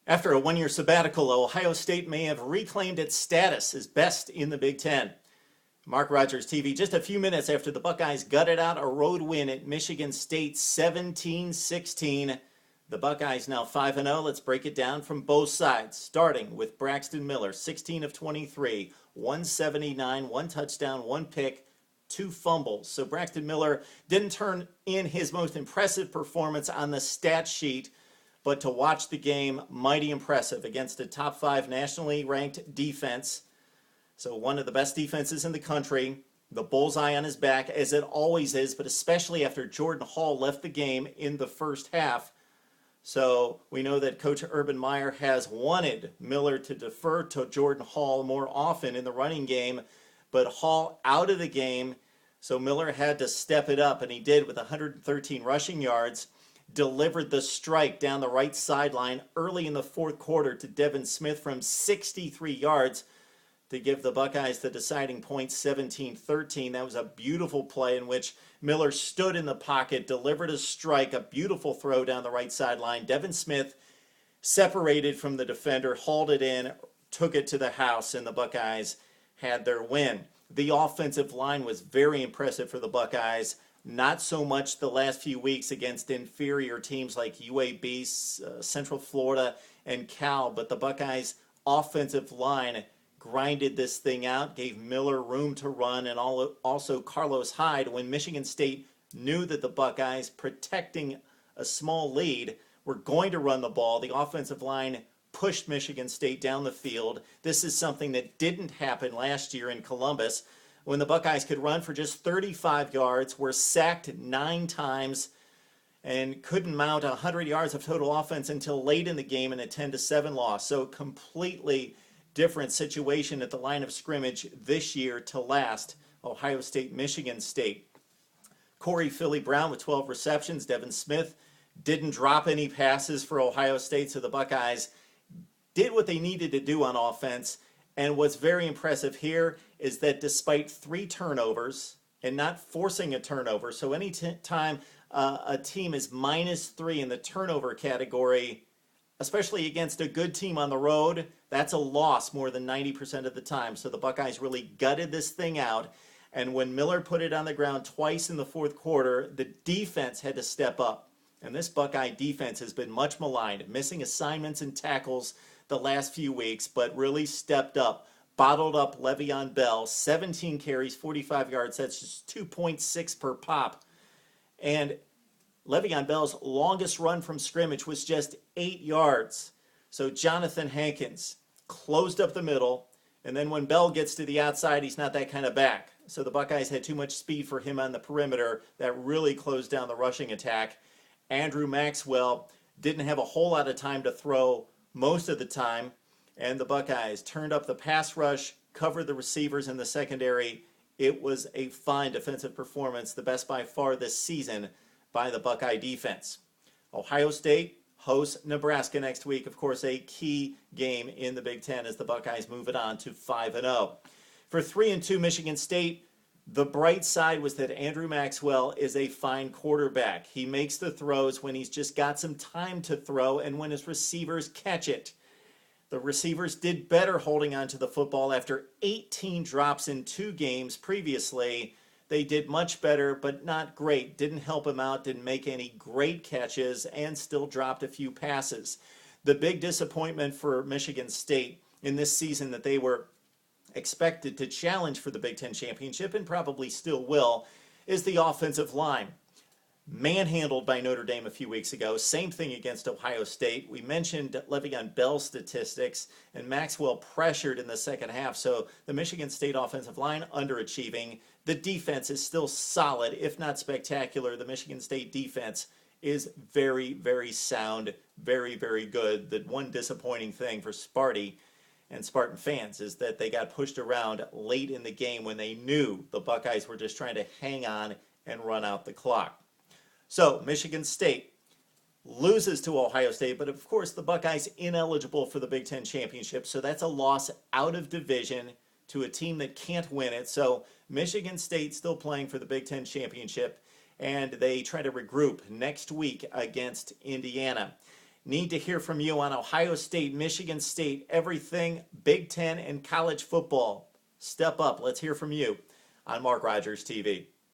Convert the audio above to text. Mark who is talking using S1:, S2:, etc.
S1: After a one-year sabbatical, Ohio State may have reclaimed its status as best in the Big Ten. Mark Rogers TV, just a few minutes after the Buckeyes gutted out a road win at Michigan State 17-16. The Buckeyes now 5-0. Let's break it down from both sides, starting with Braxton Miller, 16 of 23, 179, one touchdown, one pick, two fumbles. So Braxton Miller didn't turn in his most impressive performance on the stat sheet, but to watch the game, mighty impressive against a top 5 nationally ranked defense. So one of the best defenses in the country. The bullseye on his back, as it always is, but especially after Jordan Hall left the game in the first half. So we know that Coach Urban Meyer has wanted Miller to defer to Jordan Hall more often in the running game, but Hall out of the game, so Miller had to step it up, and he did with 113 rushing yards. Delivered the strike down the right sideline early in the fourth quarter to Devin Smith from 63 yards to give the Buckeyes the deciding point, 17-13. That was a beautiful play in which Miller stood in the pocket, delivered a strike, a beautiful throw down the right sideline. Devin Smith separated from the defender, hauled it in, took it to the house, and the Buckeyes had their win. The offensive line was very impressive for the Buckeyes. Not so much the last few weeks against inferior teams like UAB, Central Florida, and Cal, but the Buckeyes' offensive line grinded this thing out, gave Miller room to run, and also Carlos Hyde when Michigan State knew that the Buckeyes, protecting a small lead, were going to run the ball. The offensive line pushed Michigan State down the field. This is something that didn't happen last year in Columbus, when the Buckeyes could run for just 35 yards, were sacked 9 times, and couldn't mount 100 yards of total offense until late in the game in a 10-7 loss. So completely different situation at the line of scrimmage this year to last. Ohio State, Michigan State. Corey Philly Brown with 12 receptions. Devin Smith didn't drop any passes for Ohio State, so the Buckeyes did what they needed to do on offense. And what's very impressive here is that despite 3 turnovers and not forcing a turnover, so any time a team is -3 in the turnover category, especially against a good team on the road, that's a loss more than 90% of the time. So the Buckeyes really gutted this thing out. And when Miller put it on the ground twice in the fourth quarter, the defense had to step up. And this Buckeye defense has been much maligned, missing assignments and tackles the last few weeks, but really stepped up, bottled up Le'Veon Bell, 17 carries, 45 yards. That's just 2.6 per pop. And Le'Veon Bell's longest run from scrimmage was just 8 yards. So Jonathan Hankins closed up the middle, and then when Bell gets to the outside, he's not that kind of back. So the Buckeyes had too much speed for him on the perimeter. That really closed down the rushing attack. Andrew Maxwell didn't have a whole lot of time to throw most of the time, and the Buckeyes turned up the pass rush, covered the receivers in the secondary. It was a fine defensive performance, the best by far this season by the Buckeye defense. Ohio State hosts Nebraska next week. Of course, a key game in the Big Ten as the Buckeyes move it on to 5-0. For 3-2 Michigan State, the bright side was that Andrew Maxwell is a fine quarterback. He makes the throws when he's just got some time to throw and when his receivers catch it. The receivers did better holding on to the football after 18 drops in 2 games previously. They did much better, but not great. Didn't help him out, didn't make any great catches, and still dropped a few passes. The big disappointment for Michigan State in this season that they were expected to challenge for the Big Ten championship, and probably still will, is the offensive line. Manhandled by Notre Dame a few weeks ago. Same thing against Ohio State. We mentioned Le'Veon Bell statistics, and Maxwell pressured in the second half, so the Michigan State offensive line underachieving. The defense is still solid, if not spectacular. The Michigan State defense is very, very sound, very, very good. The one disappointing thing for Sparty and Spartan fans is that they got pushed around late in the game when they knew the Buckeyes were just trying to hang on and run out the clock. So Michigan State loses to Ohio State, but of course the Buckeyes ineligible for the Big Ten championship, so that's a loss out of division to a team that can't win it. So Michigan State still playing for the Big Ten championship, and they try to regroup next week against Indiana. Need to hear from you on Ohio State, Michigan State, everything Big Ten and college football. Step up. Let's hear from you on Mark Rogers TV.